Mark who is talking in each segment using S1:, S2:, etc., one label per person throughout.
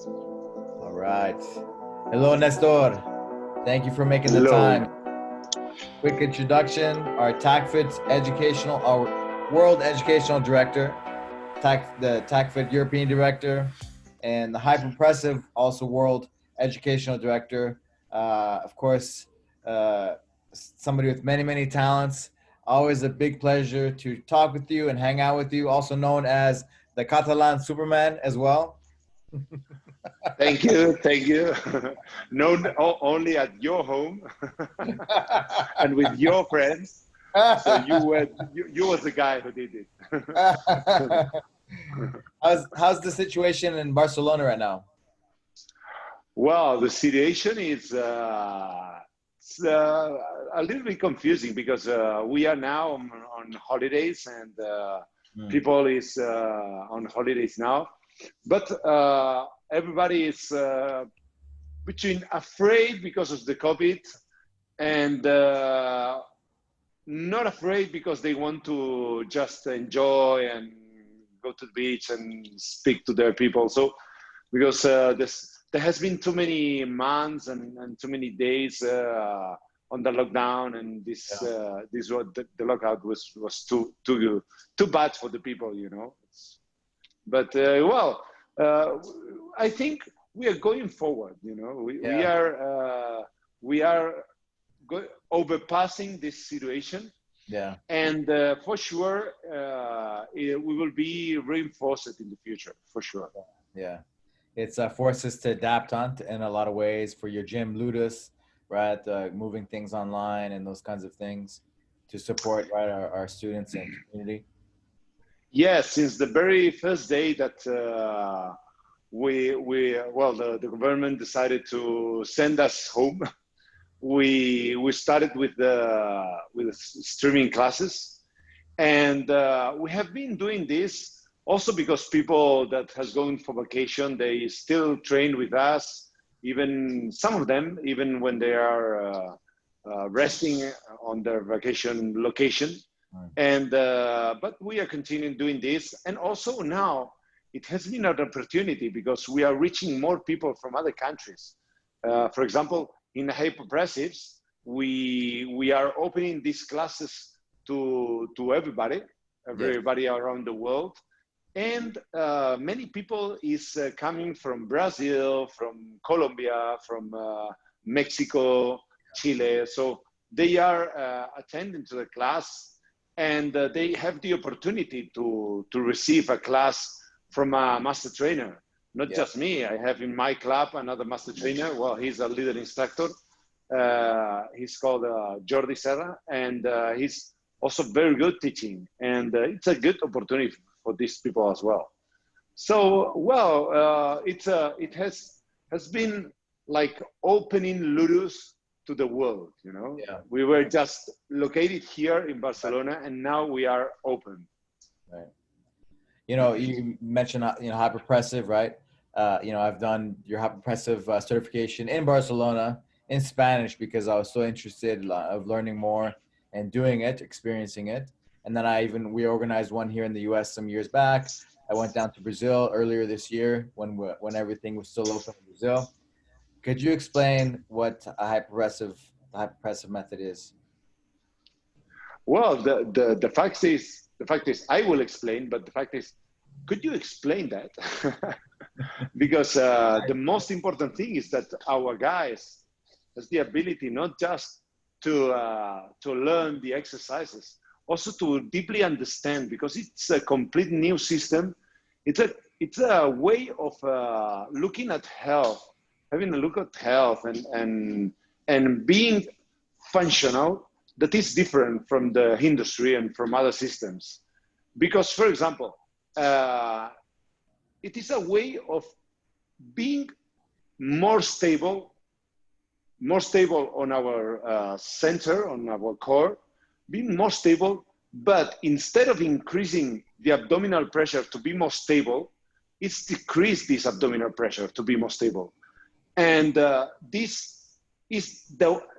S1: All right. Hello, Nestor. Thank you for making the
S2: Hello.
S1: time. Quick introduction, our TACFIT educational, our world educational director, the TACFIT European director, and the Hypopressive, also world educational director. Of course, uh, somebody with many, many talents. Always a big pleasure to talk with you and hang out with you, also known as the Catalan Superman as well.
S2: Thank you. Thank you. Known only at your home and with your friends. So you was the guy who did it.
S1: how's the situation in Barcelona right now?
S2: Well, the situation is it's, a little bit confusing because we are now on holidays and people is on holidays now, but everybody is between afraid because of the COVID and not afraid because they want to just enjoy and go to the beach and speak to their people. So because there has been too many months and too many days on the lockdown, and the lockout was too bad for the people, you know. But I think we are going forward. You know, we are overpassing this situation.
S1: Yeah.
S2: And for sure, we will be reinforced in the future, for sure.
S1: Yeah. It's forced us to adapt in a lot of ways for your gym, Ludus, right? Moving things online and those kinds of things to support, right, our students and community.
S2: Yes, since the very first day that the government decided to send us home, we started with the streaming classes, and we have been doing this also because people that has gone for vacation, they still train with us, even some of them, even when they are resting on their vacation location. And but we are continuing doing this, and also now it has been an opportunity because we are reaching more people from other countries. For example, in the Hypopressives, we are opening these classes to everybody around the world, and many people is coming from Brazil, from Colombia, from Mexico, Chile. So they are attending to the class. And they have the opportunity to receive a class from a master trainer. Not just me. I have in my club another master trainer. Well, he's a leader instructor. He's called Jordi Serra, and he's also very good teaching. And it's a good opportunity for these people as well. So, it has been like opening Ludus to the world, you know. We were just located here in Barcelona, and now we are open.
S1: Right. You know, you mentioned hyperpressive, right? I've done your hyperpressive certification in Barcelona in Spanish because I was so interested of learning more and doing it, experiencing it. And then we organized one here in the U.S. some years back. I went down to Brazil earlier this year when everything was still open in Brazil. Could you explain what a hyperpressive method is?
S2: Well, the fact is, I will explain, but the fact is, could you explain that? Because the most important thing is that our guys has the ability not just to learn the exercises, also to deeply understand, because it's a complete new system. It's a way of looking at health, having a look at health and being functional that is different from the industry and from other systems. Because, for example, it is a way of being more stable on our center, on our core, being more stable, but instead of increasing the abdominal pressure to be more stable, it's decrease this abdominal pressure to be more stable. And this is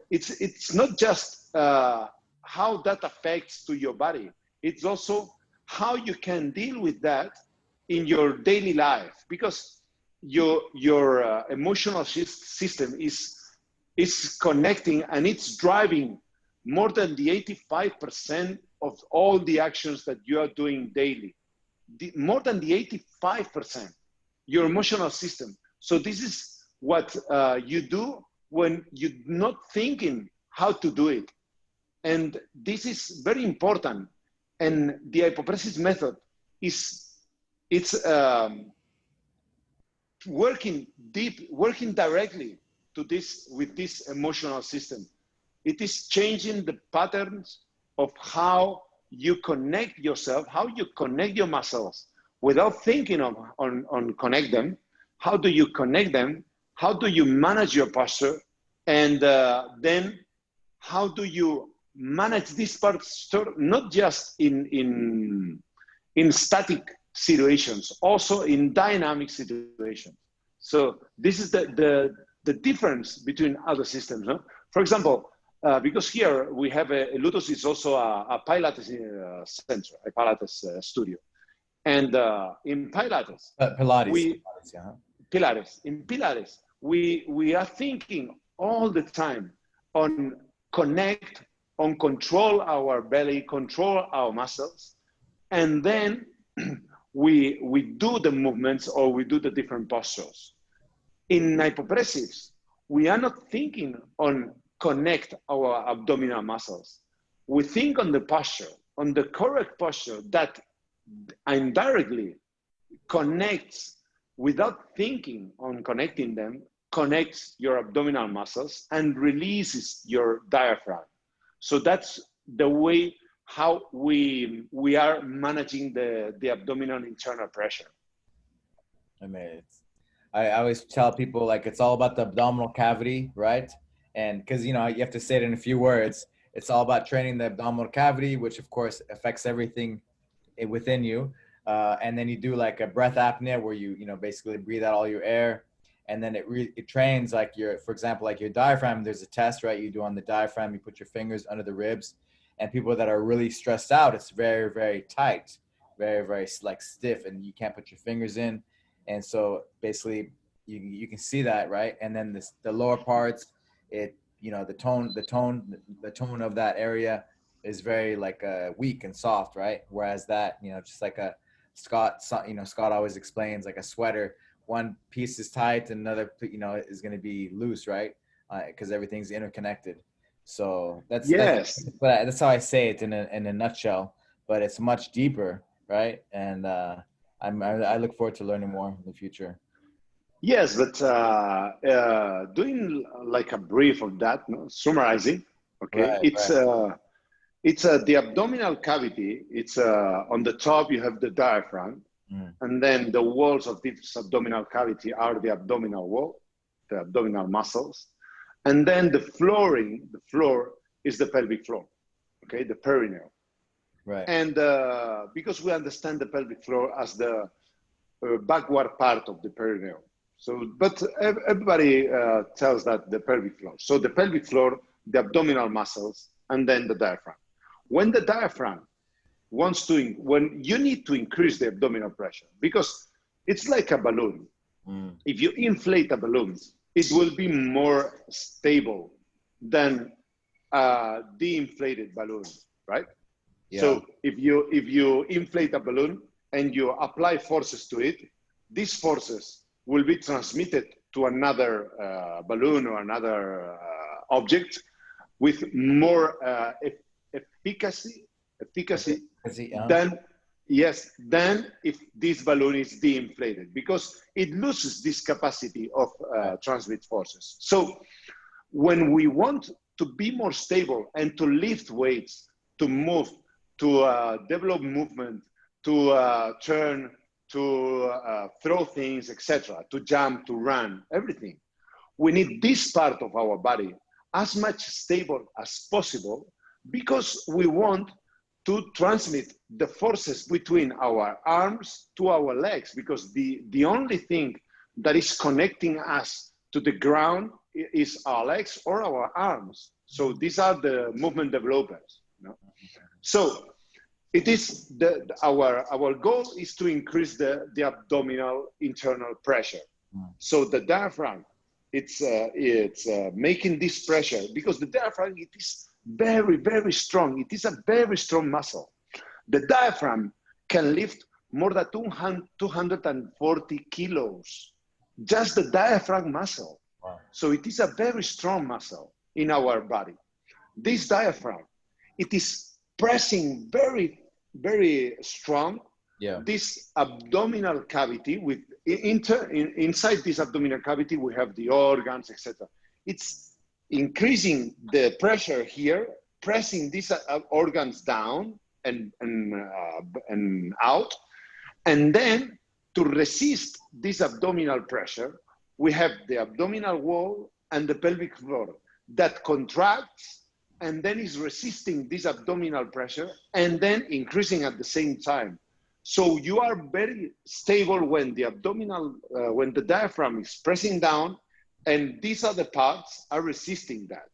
S2: it's not just how that affects to your body, it's also how you can deal with that in your daily life. Because your emotional system is connecting, and it's driving more than the 85% of all the actions that you are doing daily. More than the 85%, your emotional system. So this is what you do when you're not thinking how to do it. And this is very important. And the hypopressive method it's working directly to this with this emotional system. It is changing the patterns of how you connect yourself, how you connect your muscles without thinking on connect them. How do you connect them? How do you manage your posture? And then how do you manage this part, not just in static situations, also in dynamic situations. So this is the difference between other systems. No? For example, because here we have Lutos is also a Pilates center, a Pilates studio. And in Pilates, Pilates, we are thinking all the time on connect, on control our belly, control our muscles, and then we do the movements or we do the different postures. In hypopressives, we are not thinking on connect our abdominal muscles. We think on the posture, on the correct posture that indirectly connects, without thinking on connecting them, connects your abdominal muscles and releases your diaphragm. So that's the way how we are managing the abdominal internal pressure.
S1: I mean, I always tell people, like, it's all about the abdominal cavity, right? And because, you know, you have to say it in a few words. It's all about training the abdominal cavity, which of course affects everything within you. And then you do like a breath apnea where you know, basically breathe out all your air. And then it trains like for example, like your diaphragm. There's a test, right? You do on the diaphragm, you put your fingers under the ribs, and people that are really stressed out, it's very, very tight, very, very like stiff, and you can't put your fingers in. And so basically you can see that, right? And then the lower parts, you know, the tone of that area is very like weak and soft, right? Whereas that, you know, just like Scott always explains, like a sweater, one piece is tight and another, you know, is going to be loose, right? Because everything's interconnected. So that's how I say it in a nutshell, but it's much deeper, right? And I look forward to learning more in the future.
S2: Yes, but doing like a brief of that, no? Summarizing, okay? It's the abdominal cavity. It's on the top you have the diaphragm, and then the walls of this abdominal cavity are the abdominal wall, the abdominal muscles, and then the floor is the pelvic floor, okay, the perineum.
S1: Right.
S2: And because we understand the pelvic floor as the backward part of the perineum. So, but everybody tells that the pelvic floor. So the pelvic floor, the abdominal muscles, and then the diaphragm. When the diaphragm when you need to increase the abdominal pressure, because it's like a balloon. If you inflate a balloon, it will be more stable than the inflated balloon, right? Yeah. So if you inflate a balloon and you apply forces to it, these forces will be transmitted to another balloon or another object with more efficacy than if this balloon is de-inflated, because it loses this capacity of transmit forces. So when we want to be more stable and to lift weights, to move, to develop movement, to turn, to throw things, etc., to jump, to run, everything, we need this part of our body as much stable as possible, because we want to transmit the forces between our arms to our legs, because the only thing that is connecting us to the ground is our legs or our arms. So these are the movement developers. You know? So it is our goal is to increase the abdominal internal pressure. So the diaphragm, it's making this pressure because the diaphragm, it is very, very strong. It is a very strong muscle. The diaphragm can lift more than 240 kilos, just the diaphragm muscle.
S1: Wow.
S2: So it is a very strong muscle in our body. This diaphragm, it is pressing very, very strong.
S1: Yeah.
S2: This abdominal cavity with inside this abdominal cavity, we have the organs, etc. It's increasing the pressure here, pressing these organs down and out. And then to resist this abdominal pressure, we have the abdominal wall and the pelvic floor that contracts and then is resisting this abdominal pressure and then increasing at the same time. So you are very stable when the abdominal, when the diaphragm is pressing down and these other parts are resisting that.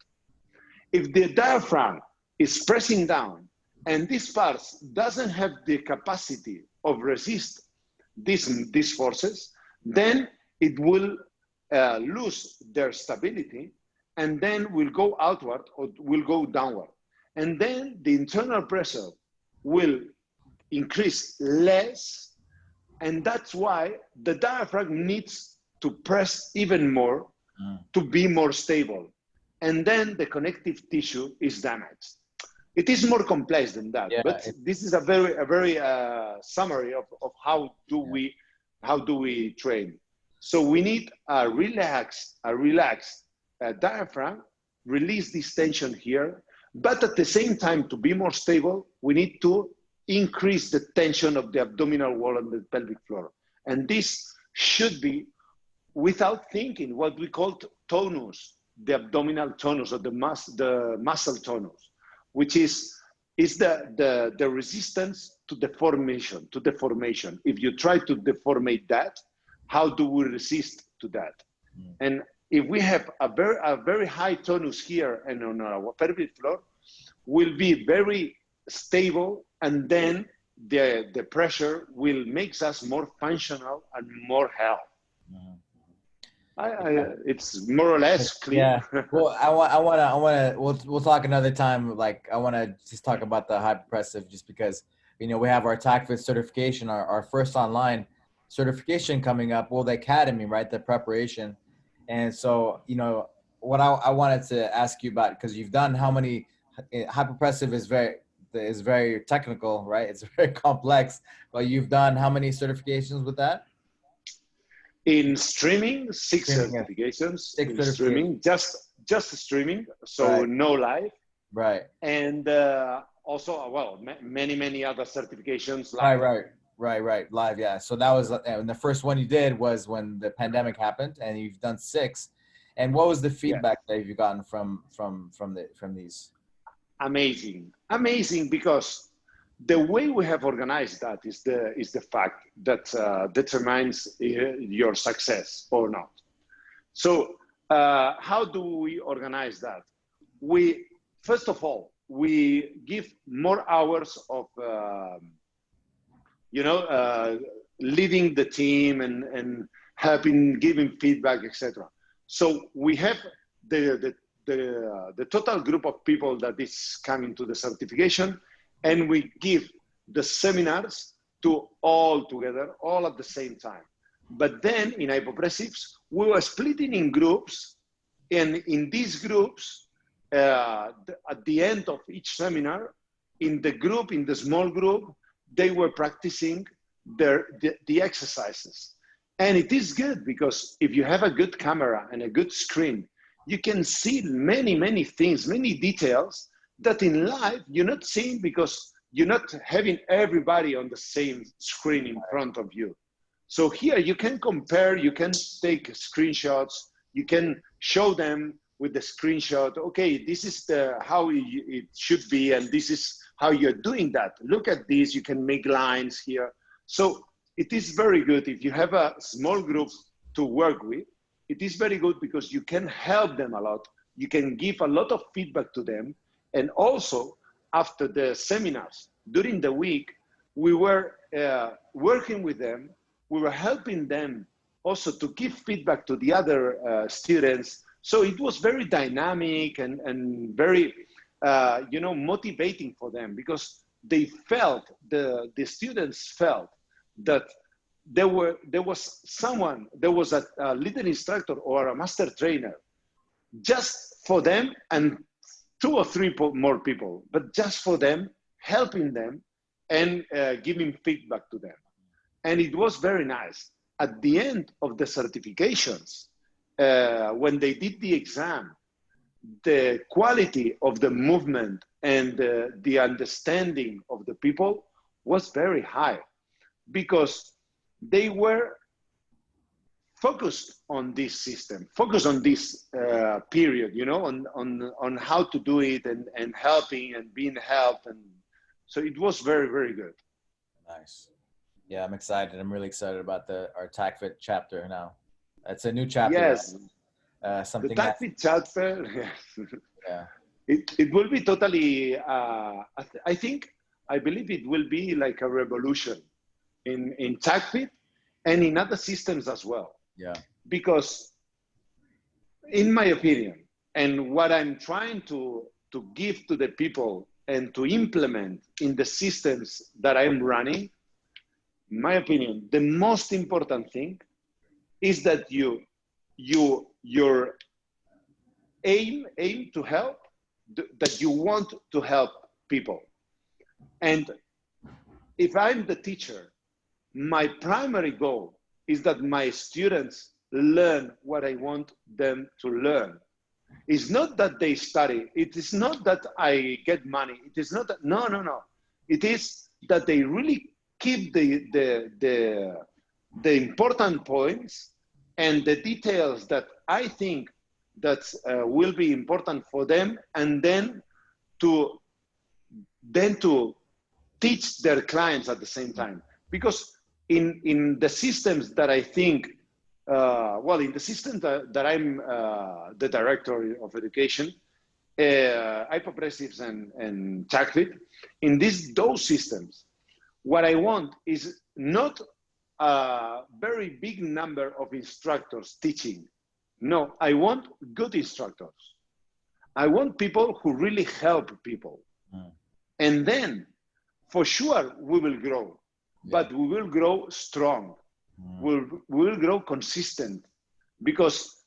S2: If the diaphragm is pressing down and this part doesn't have the capacity of resist these forces, then it will lose their stability and then will go outward or will go downward. And then the internal pressure will increase less. And that's why the diaphragm needs to press even more to be more stable. And then the connective tissue is damaged. It is more complex than that, but this is a very summary of how do we train. So we need a relaxed diaphragm, release this tension here, but at the same time, to be more stable, we need to increase the tension of the abdominal wall and the pelvic floor. And this should be without thinking, what we call tonus, the abdominal tonus or the muscle tonus, which is the resistance to deformation, If you try to deformate that, how do we resist to that? And if we have a very high tonus here and on our pelvic floor, will be very stable, and then the pressure will make us more functional and more health. It's more or less clear.
S1: Yeah. Well, I wanna. We'll talk another time. Like, I wanna just talk about the hypopressive, just because we have our TACFIT certification, our first online certification coming up. Well, the academy, right? The preparation, and so what I wanted to ask you about, because you've done how many? Hypopressive is very technical, right? It's very complex. But you've done how many certifications with that?
S2: In streaming, six certifications. In streaming, just streaming, so no live.
S1: Right.
S2: And also, many other certifications. Live.
S1: Right. Live, yeah. So that was, and the first one you did was when the pandemic happened, and you've done 6. And what was the feedback that you've gotten from these? Amazing,
S2: because the way we have organized that is the fact that determines your success or not. So how do we organize that? First of all, we give more hours of leading the team and helping, giving feedback, etc. So we have the total group of people that is coming to the certification, and we give the seminars to all together, all at the same time. But then in hypopressives, we were splitting in groups, and in these groups, at the end of each seminar, in the small group, they were practicing the exercises. And it is good, because if you have a good camera and a good screen, you can see many things, many details that in live you're not seeing, because you're not having everybody on the same screen in front of you. So here you can compare, you can take screenshots, you can show them with the screenshot, okay, this is how it should be, and this is how you're doing that. Look at this, you can make lines here. So it is very good if you have a small group to work with. It is very good because you can help them a lot. You can give a lot of feedback to them. And also, after the seminars, during the week, we were working with them. We were helping them also to give feedback to the other students. So it was very dynamic and very, motivating for them, because they felt, the students felt that there was a little instructor or a master trainer just for them, and 2 or 3 more people, but just for them, helping them and giving feedback to them. And it was very nice. At the end of the certifications, when they did the exam, the quality of the movement and the understanding of the people was very high, because they were focused on this system, focused on this period, on how to do it, and helping and being helped. And so it was very, very good.
S1: Nice. Yeah, I'm excited. I'm really excited about our TACFIT chapter now. It's a new chapter.
S2: Yes.
S1: Something
S2: the TACFIT chapter, yes.
S1: Yeah.
S2: It will be totally, I believe it will be like a revolution in TACFIT and in other systems as well.
S1: Yeah.
S2: Because in my opinion, and what I'm trying to give to the people and to implement in the systems that I'm running, in my opinion, the most important thing is that your aim to help, that you want to help people. And if I'm the teacher, my primary goal is that my students learn what I want them to learn. It's not that they study. It is not that I get money. It is not that, no. It is that they really keep the important points and the details that I think that will be important for them, and then to teach their clients at the same time. Because in the systems that I think, in the system that I'm the director of education, Hypopressive and TACFIT, in those systems, what I want is not a very big number of instructors teaching. No, I want good instructors. I want people who really help people. And then, for sure, we will grow. Yeah. But we will grow strong. We will grow consistent. Because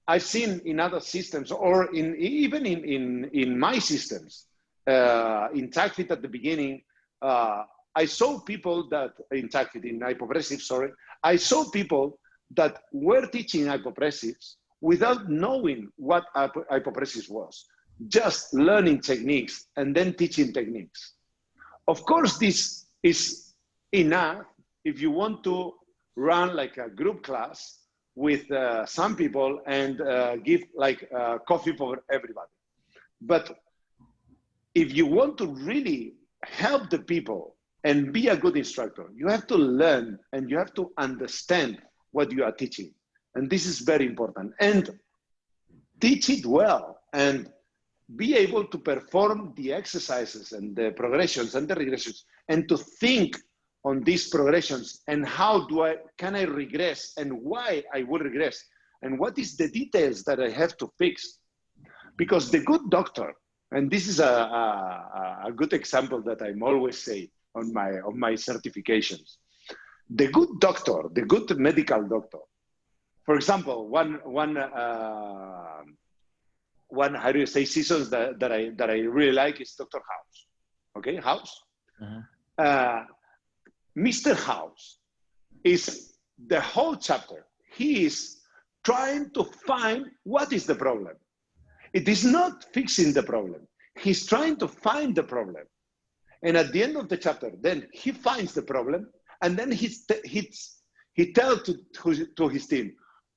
S2: I've seen in other systems, or even in my systems, in TACFIT at the beginning, I saw people that, in TACFIT, in Hypopressive, sorry, I saw people that were teaching Hypopressives without knowing what Hypopressive was, just learning techniques and then teaching techniques. Of course, this is enough if you want to run like a group class with some people and give like coffee for everybody. But if you want to really help the people and be a good instructor, you have to learn and you have to understand what you are teaching. And this is very important. And teach it well and be able to perform the exercises and the progressions and the regressions, and to think on these progressions and how can I regress and why I will regress and what is the details that I have to fix. Because the good doctor, and this is a good example that I'm always say on my certifications, the good doctor, the good medical doctor, for example, one how do you say seasons that I really like is Dr. House. Okay, House. Mr. House is the whole chapter. He is trying to find what is the problem. It is not fixing the problem. He's trying to find the problem. And at the end of the chapter, then he finds the problem, and then he tells to his team,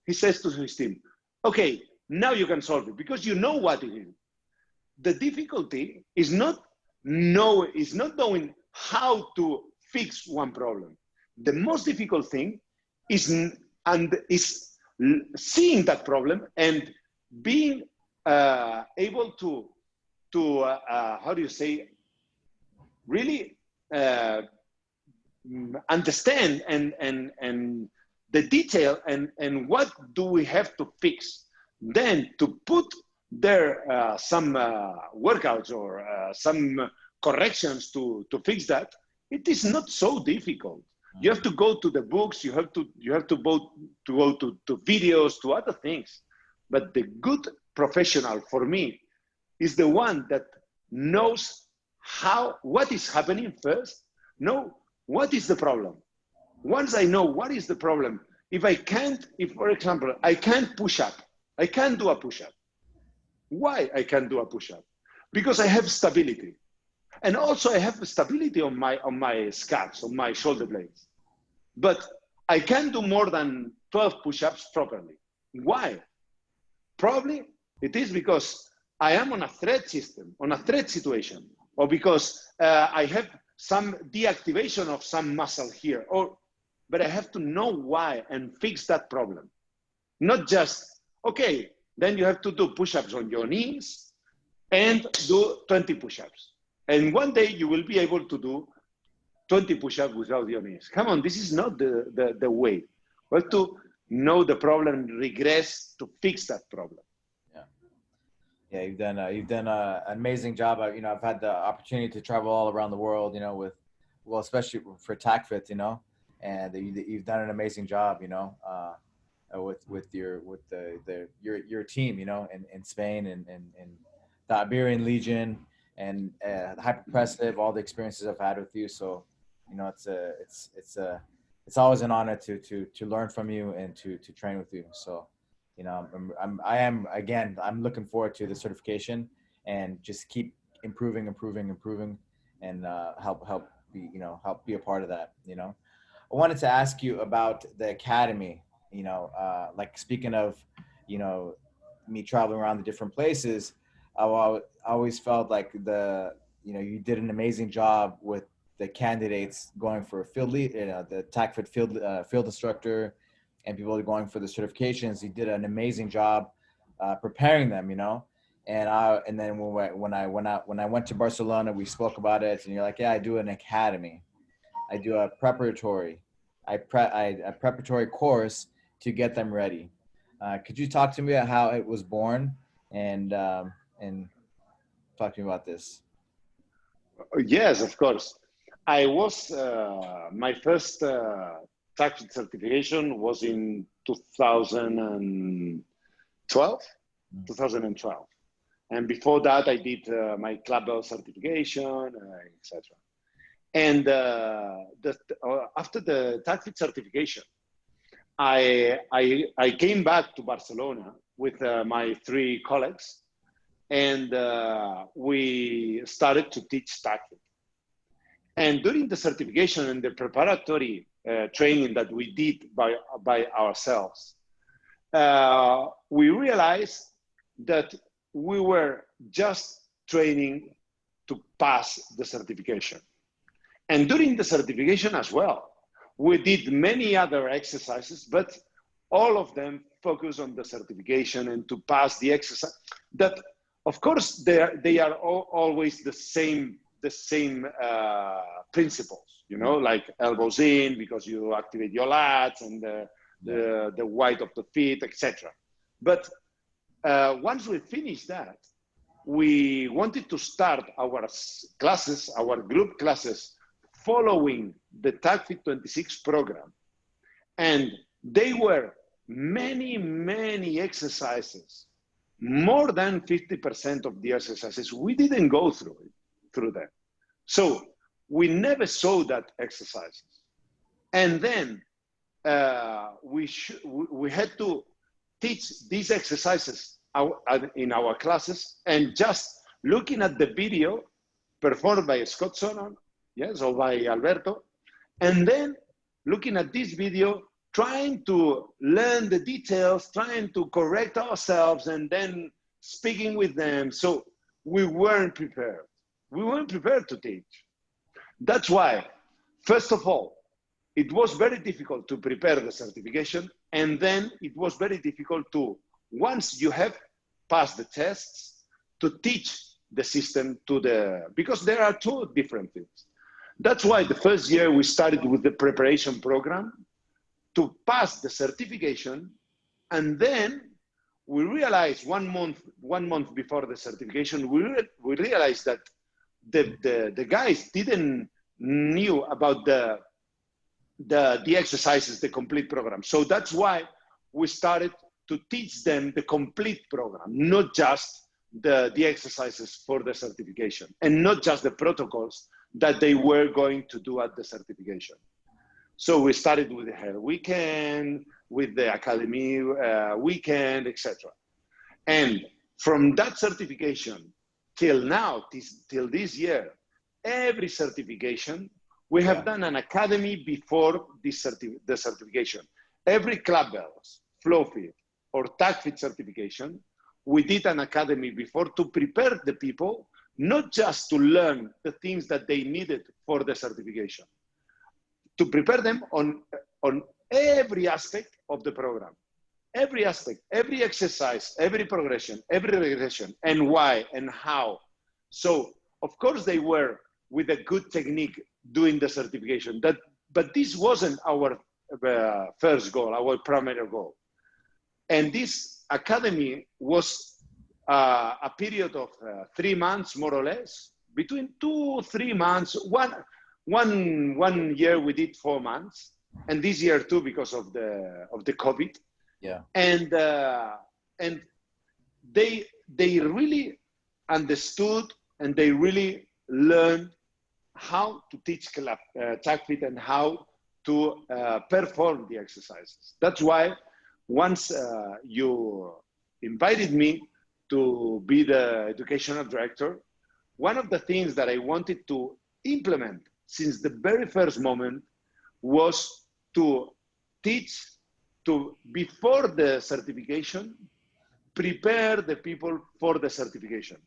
S2: he says to his team, okay, now you can solve it because you know what it is. The difficulty is not knowing how to fix one problem. The most difficult thing is seeing that problem and being able to how do you say, really understand and the detail and what do we have to fix. Then to put there some workouts or some corrections to fix that, it is not so difficult. You have to go to the books, you have to go to videos, to other things. But the good professional for me is the one that knows what is happening first, know what is the problem. Once I know what is the problem, if for example, I can't push up, I can't do a push-up. Why I can't do a push-up? Because I have stability. And also I have stability on my scabs, on my shoulder blades. But I can't do more than 12 push-ups properly. Why? Probably it is because I am on a threat system, on a threat situation, or because I have some deactivation of some muscle here, but I have to know why and fix that problem. Not just, okay, then you have to do push-ups on your knees and do 20 push-ups. And one day you will be able to do 20 push-ups without your knees. Come on, this is not the way. We have to know the problem, regress to fix that problem.
S1: Yeah, you've done an amazing job. I've had the opportunity to travel all around the world, especially for TACFIT, and you've done an amazing job, with your team, in Spain and the Iberian Legion and Hypopressive, all the experiences I've had with you. So, it's always an honor to learn from you and to train with you. So, I'm looking forward to the certification and just keep improving and help be a part of that. I wanted to ask you about the academy, like speaking of, me traveling around the different places, I always felt like you did an amazing job with the candidates going for field lead, the TACFIT field instructor, and people are going for the certifications. You did an amazing job preparing them, and then when I went to Barcelona, we spoke about it, and you're like, yeah, I do an academy, I do a preparatory course to get them ready. Could you talk to me about how it was born and talk to me about this?
S2: Yes, of course. I was, my first TACFIT certification was in 2012. And before that, I did my club belt certification, etc. And after the TACFIT certification, I came back to Barcelona with my 3 colleagues, and we started to teach TACFIT. And during the certification and the preparatory training that we did by ourselves, we realized that we were just training to pass the certification. And during the certification as well, we did many other exercises, but all of them focus on the certification and to pass the exercise. That, of course, they are always the same principles, like elbows in because you activate your lats and the weight of the feet, etc. But once we finished that, we wanted to start our classes, our group classes, following the TACFIT 26 program. And they were many exercises, more than 50% of the exercises we didn't go through them. So we never saw that exercises. And then we had to teach these exercises in our classes, and just looking at the video performed by Scott Sonnen, yes, or by Alberto, and then looking at this video, trying to learn the details, trying to correct ourselves, and then speaking with them. So we weren't prepared. We weren't prepared to teach. That's why, first of all, it was very difficult to prepare the certification, and then it was very difficult to, once you have passed the tests, to teach the system because there are 2 different things. That's why the first year we started with the preparation program, to pass the certification. And then we realized 1 month before the certification, we realized that the guys didn't knew about the exercises, the complete program. So that's why we started to teach them the complete program, not just the exercises for the certification, and not just the protocols that they were going to do at the certification. So we started with the hair weekend, with the academy weekend, etc. And from that certification till now, till this year, every certification, we have done an academy before the certification. Every club bells, flow fit, or TACFIT certification, we did an academy before to prepare the people, not just to learn the things that they needed for the certification, to prepare them on every aspect of the program, every aspect, every exercise, every progression, every regression, and why and how. So, of course, they were with a good technique doing the certification, but this wasn't our first goal, our primary goal. And this academy was a period of 3 months, more or less, between 2-3 months. One year we did 4 months, and this year too because of the COVID.
S1: Yeah.
S2: And they really understood and they really learned how to teach TACFIT and how to perform the exercises. That's why once you invited me to be the educational director, one of the things that I wanted to implement since the very first moment was to teach, to before the certification, prepare the people for the certification.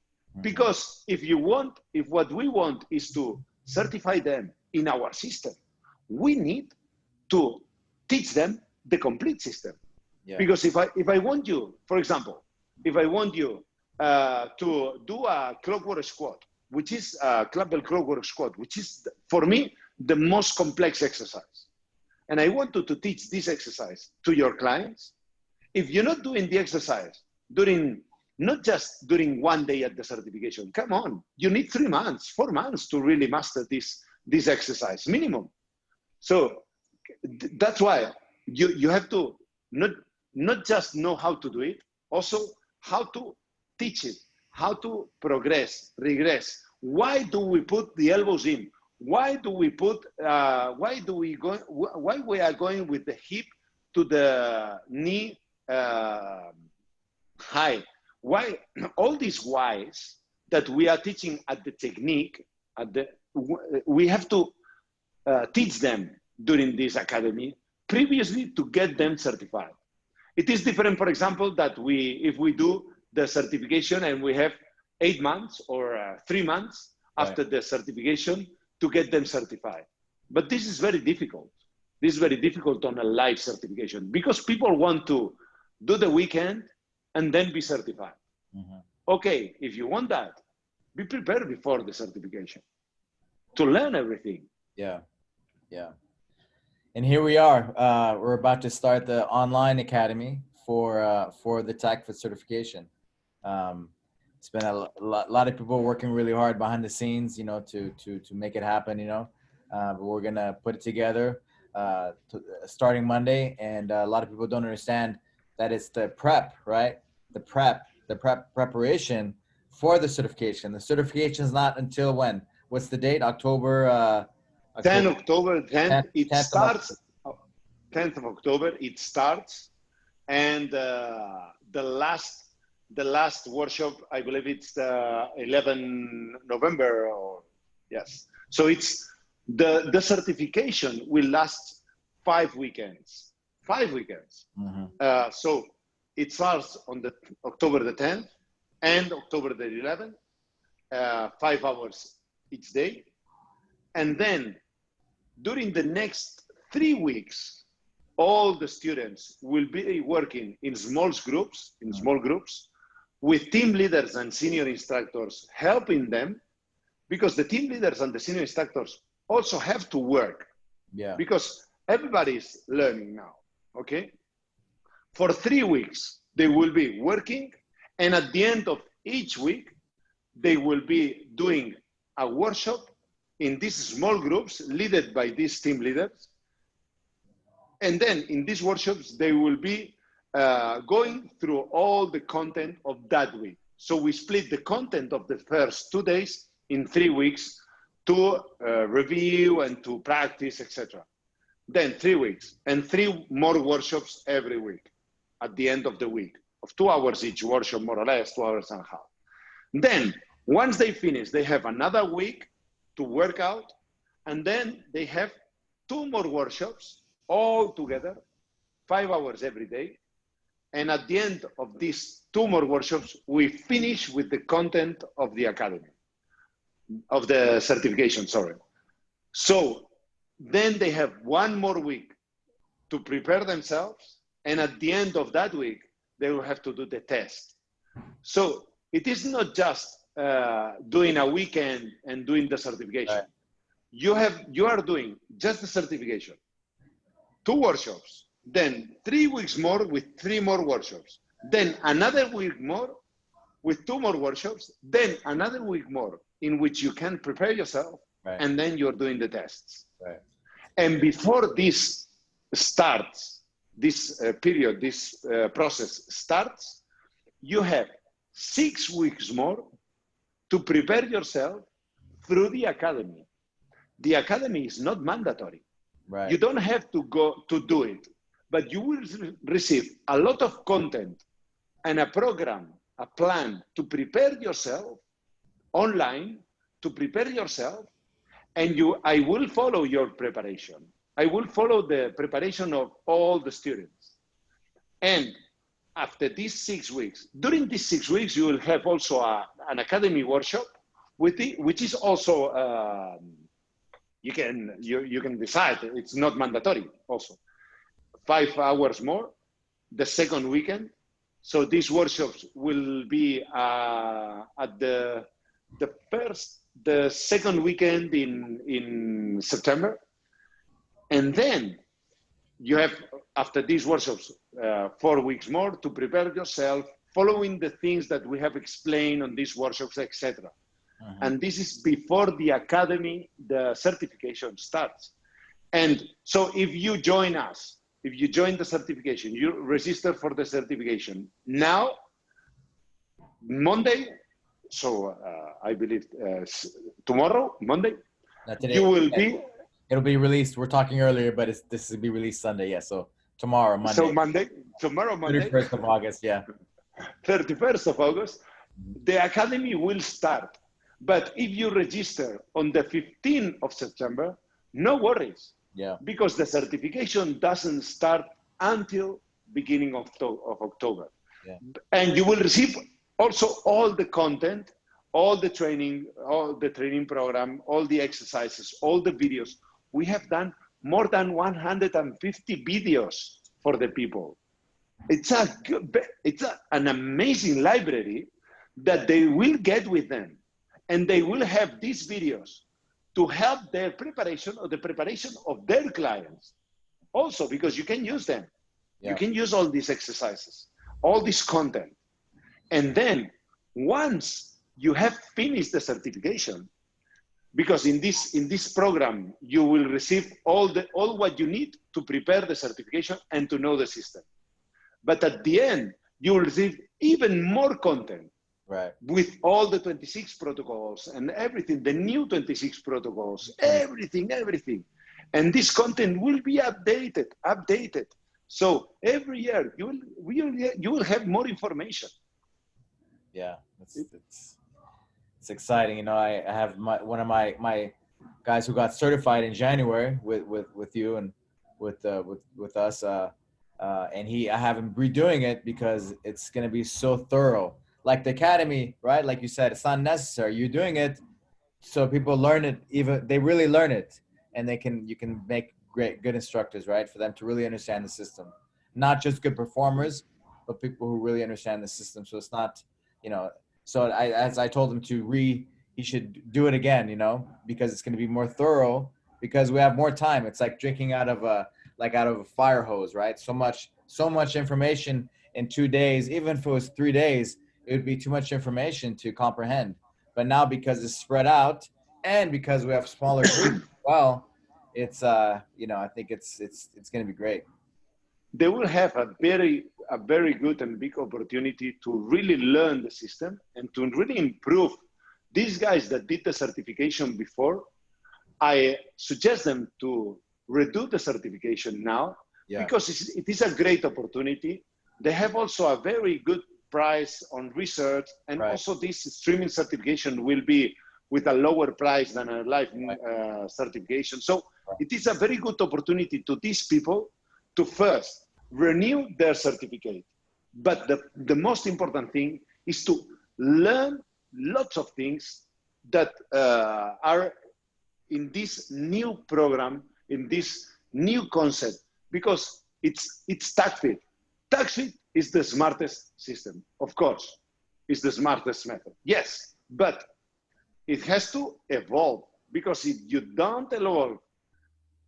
S2: Because if what we want is to certify them in our system, we need to teach them the complete system. Yeah. Because if I want you, for example, if I want you to do a clockwork squat, which is a clubbell clockwork squat, which is for me the most complex exercise, and I want to teach this exercise to your clients, if you're not doing the exercise not just during 1 day at the certification, come on, you need 3 months, 4 months to really master this exercise minimum. So that's why you have to not just know how to do it, also how to teach it, how to progress, regress. Why do we put the elbows in? Why do we put? Why we are going with the hip to the knee high? Why all these whys that we are teaching at the technique? We have to teach them during this academy previously to get them certified. It is different, for example, that if we do the certification and we have 8 months or 3 months after the certification to get them certified. But this is very difficult. This is very difficult on a live certification because people want to do the weekend and then be certified. Okay, if you want that, be prepared before the certification to learn everything.
S1: Yeah, yeah. And here we are. We're about to start the online academy for the TACFIT certification. It's been a lot of people working really hard behind the scenes, to make it happen, but we're going to put it together starting Monday. And a lot of people don't understand that it's the prep, right? The preparation for the certification. The certification is not until when? What's the date? October
S2: 10th. It starts 10th of October. It starts, and the last workshop, I believe it's the 11 November. Or yes. So it's the certification will last 5 weekends. 5 weekends. So it starts on the October the 10th and October the 11th, 5 hours each day. And then during the next 3 weeks, all the students will be working in small groups, with team leaders and senior instructors helping them, because the team leaders and the senior instructors also have to work. Yeah. Because everybody's learning now, okay? For 3 weeks, they will be working, and at the end of each week, they will be doing a workshop in these small groups led by these team leaders. And then in these workshops, they will be going through all the content of that week. So we split the content of the first 2 days in 3 weeks to review and to practice, etc. Then 3 weeks and 3 more workshops every week at the end of the week of 2 hours each workshop, more or less 2 hours and a half. Then once they finish, they have another week to work out, and then they have 2 more workshops all together, 5 hours every day. And at the end of these 2 more workshops, we finish with the content of the academy, of the certification, sorry. So then they have 1 more week to prepare themselves. And at the end of that week, they will have to do the test. So it is not just doing a weekend and doing the certification. Right. You are doing just the certification, 2 workshops, then 3 weeks more with 3 more workshops, then another week more with 2 more workshops, then another week more in which you can prepare yourself, right. And then you're doing the tests. Right. And before this starts, this period, this process starts, you have 6 weeks more to prepare yourself through the academy. The academy is not mandatory. Right. You don't have to go to do it, but you will receive a lot of content and a program, a plan to prepare yourself online, to prepare yourself, and I will follow your preparation. I will follow the preparation of all the students. And after these 6 weeks, during these 6 weeks, you will have also an academy workshop, which is also, you can decide, it's not mandatory also. 5 hours more, the second weekend. So these workshops will be at the second weekend in September. And then you have, after these workshops, 4 weeks more to prepare yourself, following the things that we have explained on these workshops, etc. Uh-huh. And this is before the academy, the certification starts. And so if you join us, if you join the certification, you register for the certification now, Monday, so I believe tomorrow, Monday, you will be...
S1: It'll be released. We're talking earlier, but this will be released Sunday. Yeah, so tomorrow, Monday.
S2: Tomorrow, Monday.
S1: 31st of August, yeah.
S2: 31st of August, the academy will start. But if you register on the 15th of September, no worries.
S1: Yeah.
S2: Because the certification doesn't start until beginning of October. Yeah. And you will receive also all the content, all the training program, all the exercises, all the videos. We have done more than 150 videos for the people. It's an amazing library that they will get with them. And they will have these videos to help their preparation or the preparation of their clients. Also, because you can use them. Yeah. You can use all these exercises, all this content. And then once you have finished the certification, because in this program, you will receive all what you need to prepare the certification and to know the system. But at the end, you will receive even more content. Right. With all the 26 protocols and everything, the new 26 protocols, everything. And this content will be updated. So every year you will have more information.
S1: Yeah, it's exciting. You know, I have one of my guys who got certified in January with you and with us, and I have him redoing it because it's going to be so thorough. Like the academy, right? Like you said, it's not necessary. You're doing it so people learn it. Even they really learn it, and you can make good instructors, right? For them to really understand the system, not just good performers, but people who really understand the system. So it's not, you know. So as I told him he should do it again, you know, because it's going to be more thorough because we have more time. It's like drinking out of like out of a fire hose, right? So much information in 2 days. Even if it was 3 days, it would be too much information to comprehend. But now, because it's spread out and because we have smaller groups as well, it's you know, I think it's going to be great.
S2: They will have a very good and big opportunity to really learn the system and to really improve. These guys that did the certification before, I suggest them to redo the certification now, because it is a great opportunity. They have also a very good price on research, and also this streaming certification will be with a lower price than a live certification. So it is a very good opportunity to these people to first renew their certificate. But the most important thing is to learn lots of things that are in this new program, in this new concept, because it's TACFIT. TACFIT is the smartest system, of course. It's the smartest method, yes, but it has to evolve, because if you don't evolve,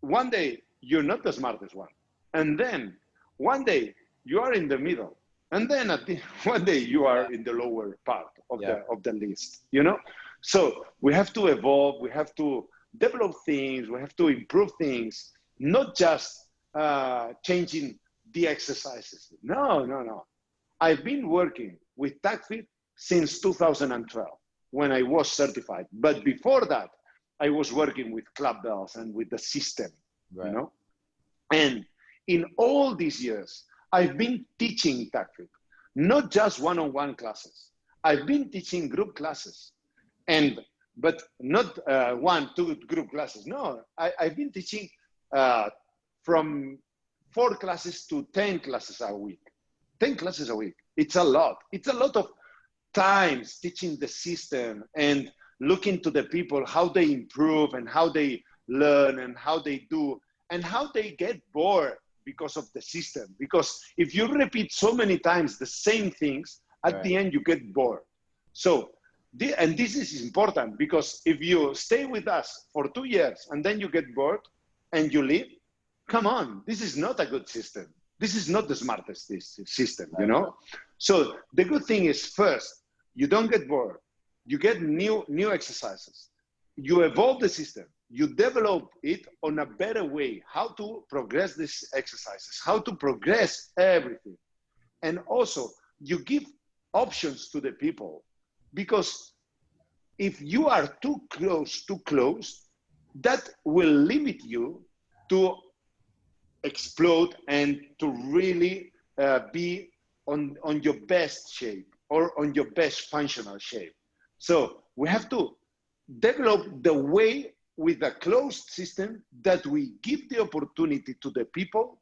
S2: one day you're not the smartest one, and then one day you are in the middle, and then one day you are in the lower part of the list, you know? So we have to evolve, we have to develop things, we have to improve things, not just changing the exercises. No. I've been working with TACFIT since 2012 when I was certified. But before that, I was working with club bells and with the system, you know? And in all these years, I've been teaching TACFIT, not just one-on-one classes. I've been teaching group classes, but not 1-2 group classes. No, I've been teaching from 4 classes to 10 classes a week. 10 classes a week. It's a lot. It's a lot of times teaching the system and looking to the people, how they improve and how they learn and how they do and how they get bored because of the system. Because if you repeat so many times the same things, at the end you get bored. So, and this is important, because if you stay with us for 2 years and then you get bored and you leave, come on, this is not a good system. This is not the smartest system, you know? So the good thing is, first, you don't get bored. You get new exercises. You evolve the system. You develop it on a better way, how to progress these exercises, how to progress everything. And also, you give options to the people, because if you are too close, that will limit you to explode and to really be on your best shape or on your best functional shape. So we have to develop the way with a closed system that we give the opportunity to the people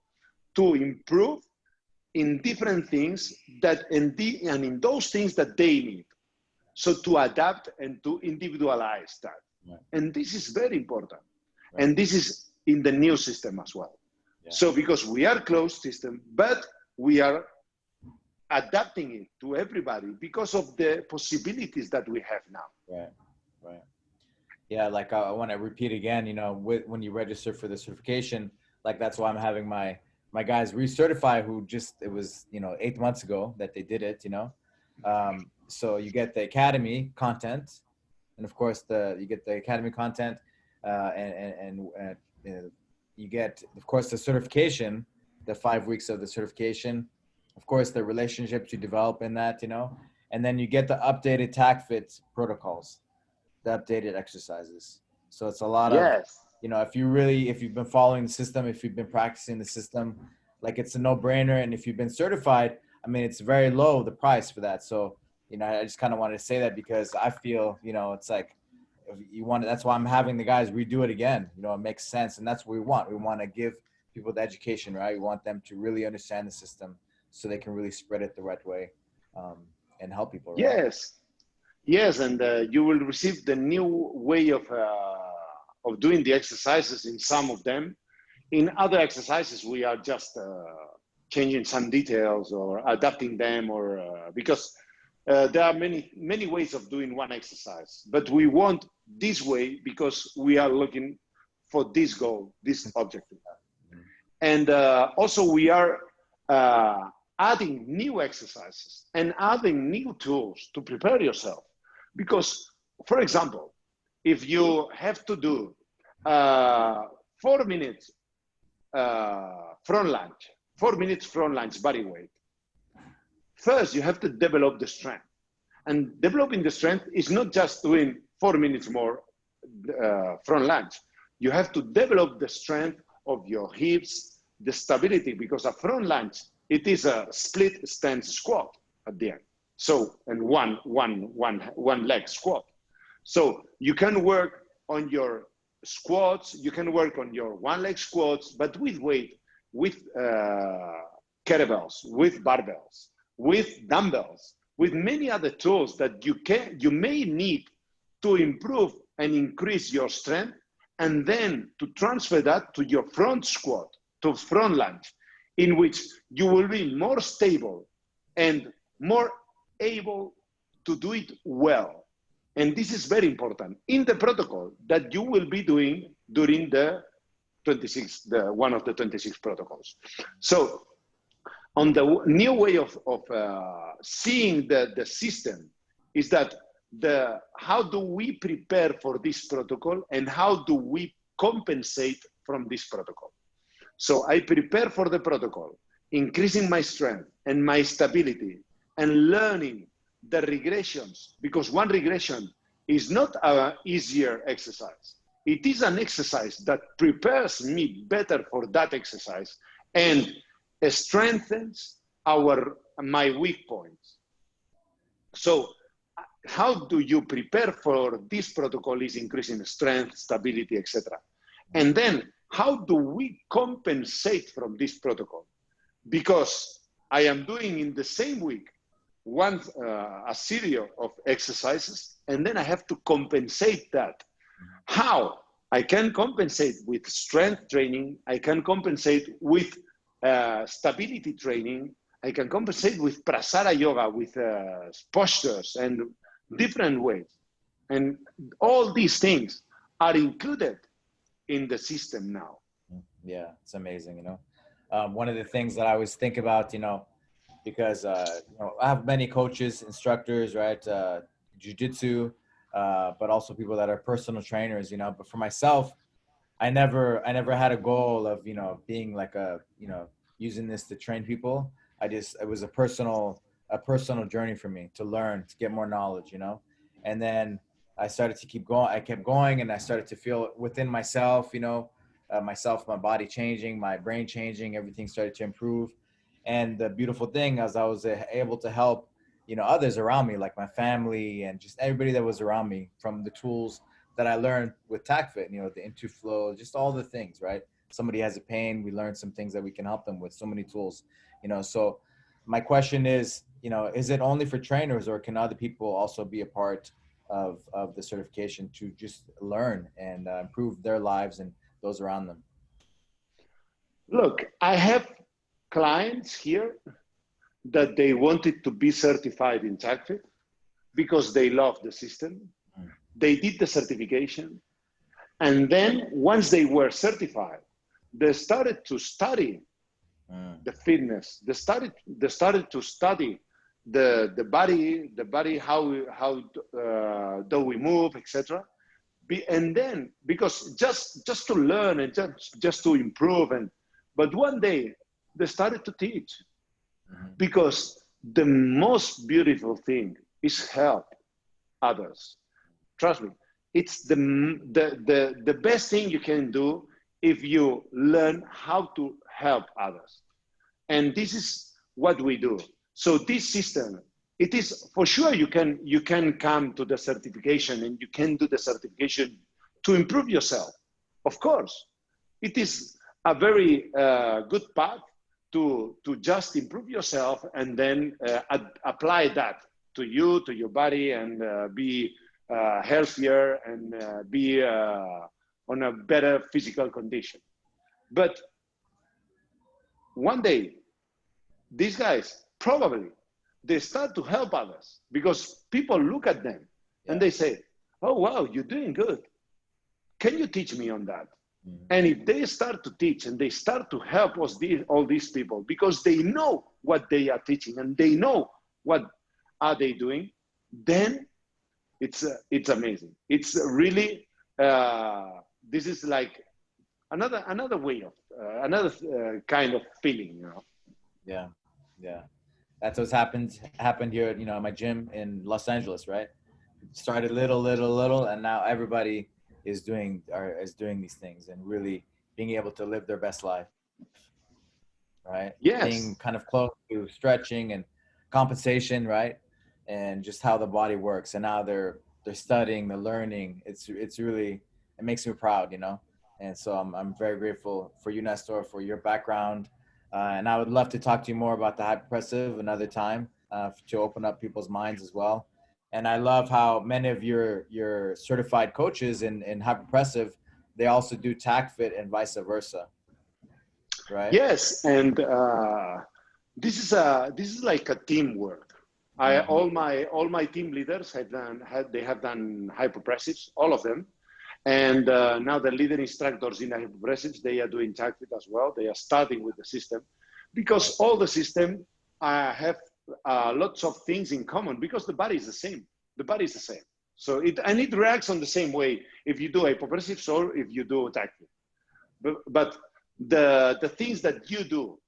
S2: to improve in different things and in those things that they need. So to adapt and to individualize that. Right. And this is very important. Right. And this is in the new system as well. Yeah. So because we are closed system, but we are adapting it to everybody because of the possibilities that we have now.
S1: Right. Yeah, like I want to repeat again, you know, when you register for the certification, like that's why I'm having my guys recertify, who just, it was, you know, 8 months ago that they did it, you know. So you get the academy content, and of course you get the academy content, and you get, of course, the certification, the 5 weeks of the certification, of course, the relationships you develop in that, you know, and then you get the updated TACFIT protocols, the updated exercises. So it's a lot of, you know, if you've been following the system, if you've been practicing the system, like it's a no-brainer. And if you've been certified, I mean, it's very low, the price for that. So, you know, I just kind of wanted to say that, because I feel, you know, it's like, if you want to, that's why I'm having the guys redo it again. You know, it makes sense. And that's what we want. We want to give people the education, right? We want them to really understand the system so they can really spread it the right way, and help people. Right?
S2: Yes. And you will receive the new way of doing the exercises in some of them. In other exercises, we are just changing some details or adapting them, or because there are many ways of doing one exercise, but we want this way because we are looking for this goal, this objective. And also we are adding new exercises and adding new tools to prepare yourself. Because, for example, if you have to do 4 minutes front lunge, 4 minutes front lunge body weight, first you have to develop the strength. And developing the strength is not just doing 4 minutes more front lunge. You have to develop the strength of your hips, the stability, because a front lunge, it is a split stance squat at the end. So, and one leg squat. So you can work on your squats, you can work on your one leg squats, but with weight, with kettlebells, with barbells, with dumbbells, with many other tools that you may need to improve and increase your strength, and then to transfer that to your front squat, to front lunge, in which you will be more stable and more able to do it well. And this is very important in the protocol that you will be doing during the 26, one of the 26 protocols. So on the new way of seeing the system is that how do we prepare for this protocol and how do we compensate from this protocol? So I prepare for the protocol, increasing my strength and my stability and learning the regressions, because one regression is not an easier exercise. It is an exercise that prepares me better for that exercise and strengthens my weak points. So how do you prepare for this protocol is increasing strength, stability, etc. And then how do we compensate from this protocol? Because I am doing in the same week a series of exercises, and then I have to compensate that. How? I can compensate with strength training, I can compensate with stability training, I can compensate with prasara yoga, with postures and different ways. And all these things are included in the system now.
S1: Yeah, it's amazing, you know. One of the things that I always think about, you know, because you know, I have many coaches, instructors, right, jiu-jitsu, but also people that are personal trainers, you know. But for myself, I never had a goal of, you know, being like you know, using this to train people. It was a personal journey for me to learn, to get more knowledge, you know. And then I started to keep going. I kept going, and I started to feel within myself, you know, my body changing, my brain changing, everything started to improve. And the beautiful thing is I was able to help, you know, others around me, like my family and just everybody that was around me, from the tools that I learned with TACFIT, you know, the into flow, just all the things, right? Somebody has a pain, we learned some things that we can help them with, so many tools, you know. So my question is, you know, is it only for trainers, or can other people also be a part of the certification to just learn and improve their lives and those around them?
S2: Look, I have clients here that they wanted to be certified in TACFIT because they love the system. They did the certification. And then once they were certified, they started to study the fitness. They started to study the body, how do we move, etc. And then, because just to learn and just to improve, but one day they started to teach, because the most beautiful thing is help others. Trust me, it's the best thing you can do if you learn how to help others. And this is what we do. So this system, it is for sure you can come to the certification and you can do the certification to improve yourself. Of course, it is a very good path to just improve yourself and then apply that to you, to your body, and be healthier and be on a better physical condition. But one day, these guys probably, they start to help others because people look at them and they say, oh, wow, you're doing good. Can you teach me on that? And if they start to teach and they start to help us, all these people, because they know what they are teaching and they know what are they doing, then it's amazing. It's really, this is like another way of, another kind of feeling, you know?
S1: Yeah, yeah. That's what's happened here at, my gym in Los Angeles, right? Started little, and now everybody is doing these things and really being able to live their best life, right?
S2: Yes.
S1: Being kind of close to stretching and compensation, right? And just how the body works. And now they're studying, they're learning. It's really, it makes me proud, And so I'm very grateful for you, Nestor, for your background. And I would love to talk to you more about the hyperpressive another time to open up people's minds as well. And I love how many of your certified coaches in hyperpressive, they also do TACFIT and vice versa, right?
S2: Yes, and this is like a teamwork. All my team leaders have done hyperpressives, all of them, and now the leader instructors in hyperpressives, they are doing TACFIT as well. They are starting with the system because all the system have lots of things in common because the body is the same. The body is the same. So it reacts on the same way if you do hypopressives or if you do TACFIT. But the things that you do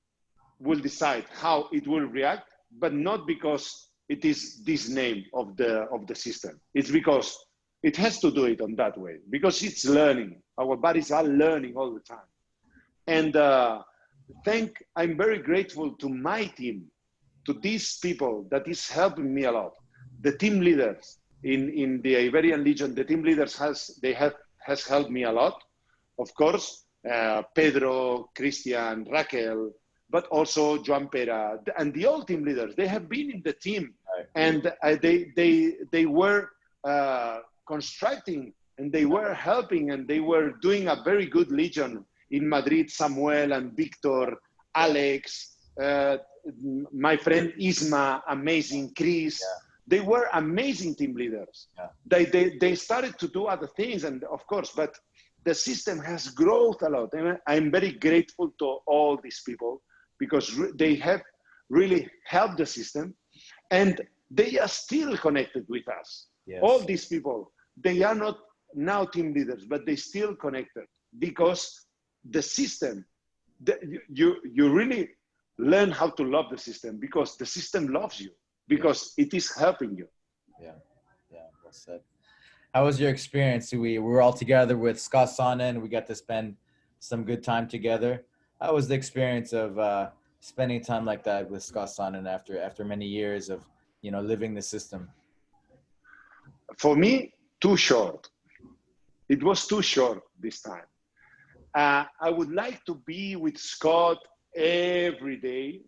S2: will decide how it will react, but not because it is this name of the system. It's because it has to do it on that way because it's learning. Our bodies are learning all the time. And I'm very grateful to my team, to these people that is helping me a lot. The team leaders in the Iberian Legion, the team leaders has helped me a lot. Of course, Pedro, Christian, Raquel, but also Joan Pera and the old team leaders. They have been in the team, and they were constructing and they were helping and they were doing a very good Legion in Madrid. Samuel and Victor, Alex, my friend Isma, amazing, Chris. Yeah. They were amazing team leaders. Yeah. They started to do other things, and of course, but the system has grown a lot. And I'm very grateful to all these people because they have really helped the system, and they are still connected with us. Yes. All these people, they are not now team leaders, but they still connected because the system, you really learn how to love the system because the system loves you, because it is helping you.
S1: Yeah, well said. How was your experience? We were all together with Scott Sonnen. We got to spend some good time together. How was the experience of spending time like that with Scott Sonnen after many years of living the system?
S2: For me, too short. It was too short this time. I would like to be with Scott every day,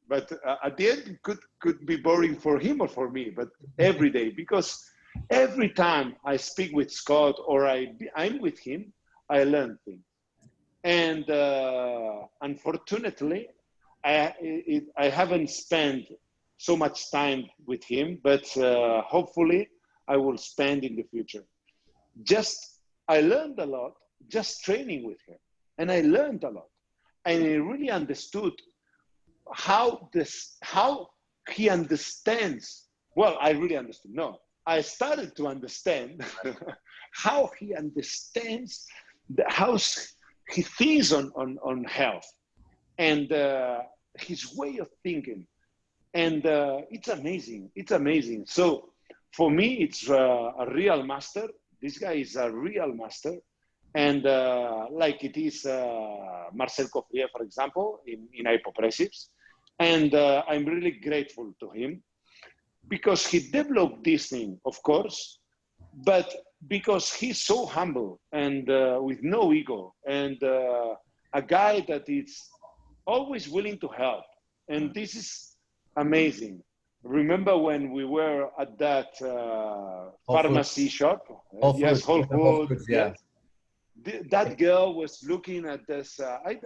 S2: but at the end it could be boring for him or for me, but every day, because every time I speak with Scott or I'm with him, I learn things. And unfortunately, I haven't spent so much time with him, but hopefully I will spend in the future. I learned a lot just training with him, and I learned a lot, and I really understood how he understands. Well, I really understood. No, I started to understand how he understands how he thinks on health and his way of thinking, and it's amazing. It's amazing. So for me, it's a real master. This guy is a real master. And like it is Marcel Coffrier, for example, in hypopressives. And I'm really grateful to him because he developed this thing, of course, but because he's so humble and with no ego, and a guy that is always willing to help. And this is amazing. Remember when we were at that pharmacy shop? Yes, Whole Foods. Yeah. That girl was looking at this. I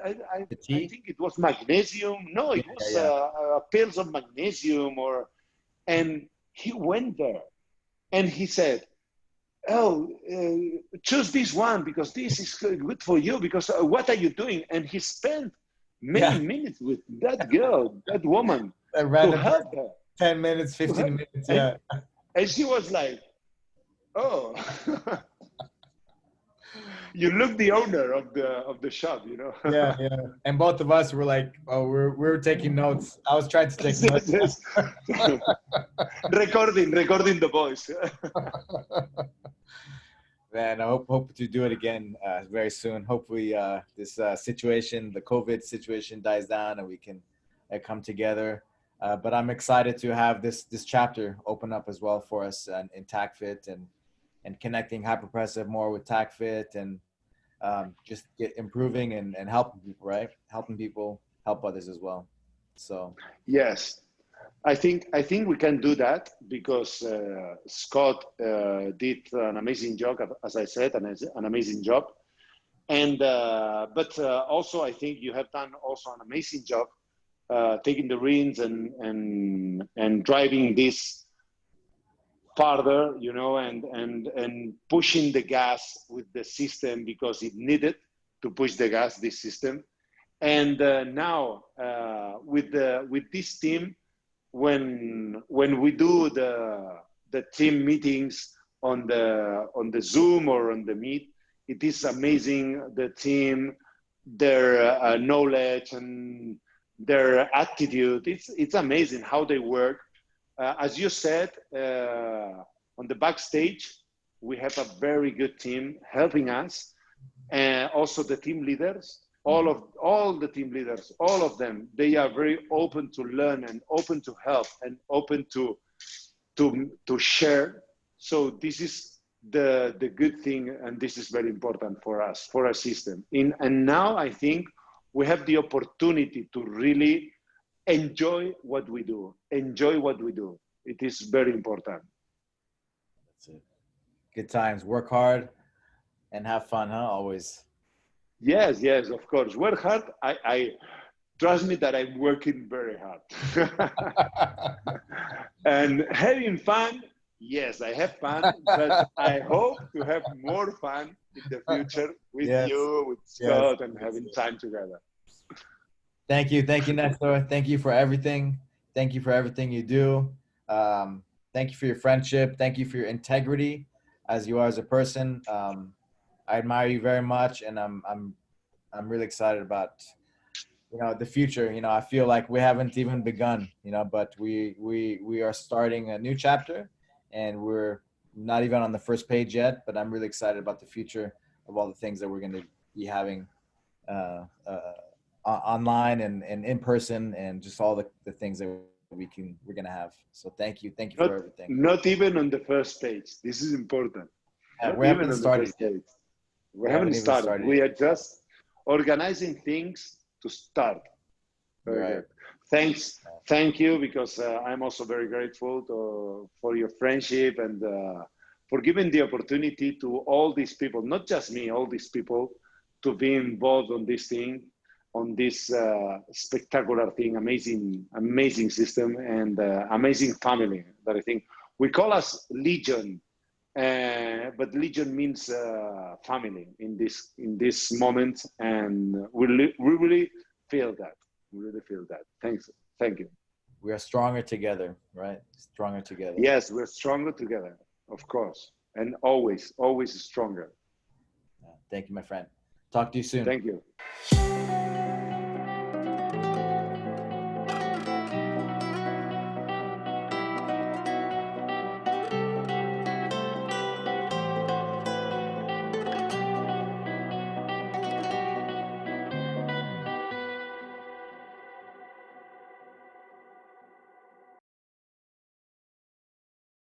S2: think it was magnesium. No, it was pills of magnesium, and he went there, and he said, oh, choose this one because this is good for you, because what are you doing? And he spent many
S1: Yeah.
S2: minutes with that girl, that woman,
S1: A
S2: to
S1: random
S2: help her.
S1: 10 minutes, 15 minutes. Yeah.
S2: And she was like, oh, you look the owner of the shop, you know.
S1: Yeah, yeah. And both of us were like, oh, we were taking notes. I was trying to take
S2: Yes,
S1: notes.
S2: yes. recording the voice.
S1: Man, I hope to do it again very soon. Hopefully, this situation, the COVID situation, dies down and we can come together. But I'm excited to have this chapter open up as well for us in TACFIT and connecting Hypopressive more with TACFIT and just get improving and helping people, right? Helping people help others as well. So
S2: Yes, I think we can do that because Scott did an amazing job, as I said, an amazing job. And but also I think you have done also an amazing job taking the reins and driving this farther, you know, and pushing the gas with the system because it needed to push the gas, this system. And now with this team, when we do the team meetings on the Zoom or on the Meet, it is amazing, the team, their knowledge and their attitude. It's amazing how they work. As you said, on the backstage, we have a very good team helping us, and also the team leaders. All the team leaders, all of them, they are very open to learn and open to help and open to share. So this is the good thing, and this is very important for us, for our system. And now I think we have the opportunity to really enjoy what we do. Enjoy what we do. It is very important.
S1: that's it. Good times. Work hard and have fun, huh? Always.
S2: Yes, yes, of course. Work hard. I trust me that I'm working very hard. And having fun, yes, I have fun, but I hope to have more fun in the future with
S1: Yes.
S2: you, with
S1: Yes.
S2: Scott, and having time together.
S1: Thank you, Nestor. Thank you for everything. Thank you for everything you do. Thank you for your friendship. Thank you for your integrity as you are as a person. I admire you very much, and I'm really excited about the future. I feel like we haven't even begun. But we are starting a new chapter, and we're not even on the first page yet. But I'm really excited about the future of all the things that we're going to be having online and in person, and just all the things that we're going to have. So thank you for everything.
S2: Not even on the first page. This is important.
S1: We haven't started yet.
S2: We haven't started. We are just organizing things to start. Very good. Thanks. Thank you, because I'm also very grateful for your friendship and for giving the opportunity to all these people, not just me, all these people, to be involved on this thing, on this spectacular thing, amazing system, and amazing family that I think we call us Legion. But Legion means family in this moment, and we really feel that. We really feel that. Thank you.
S1: We are stronger together, right? Stronger together.
S2: Yes, we're stronger together, of course, and always stronger.
S1: Thank you, my friend. Talk to you soon.
S2: Thank you.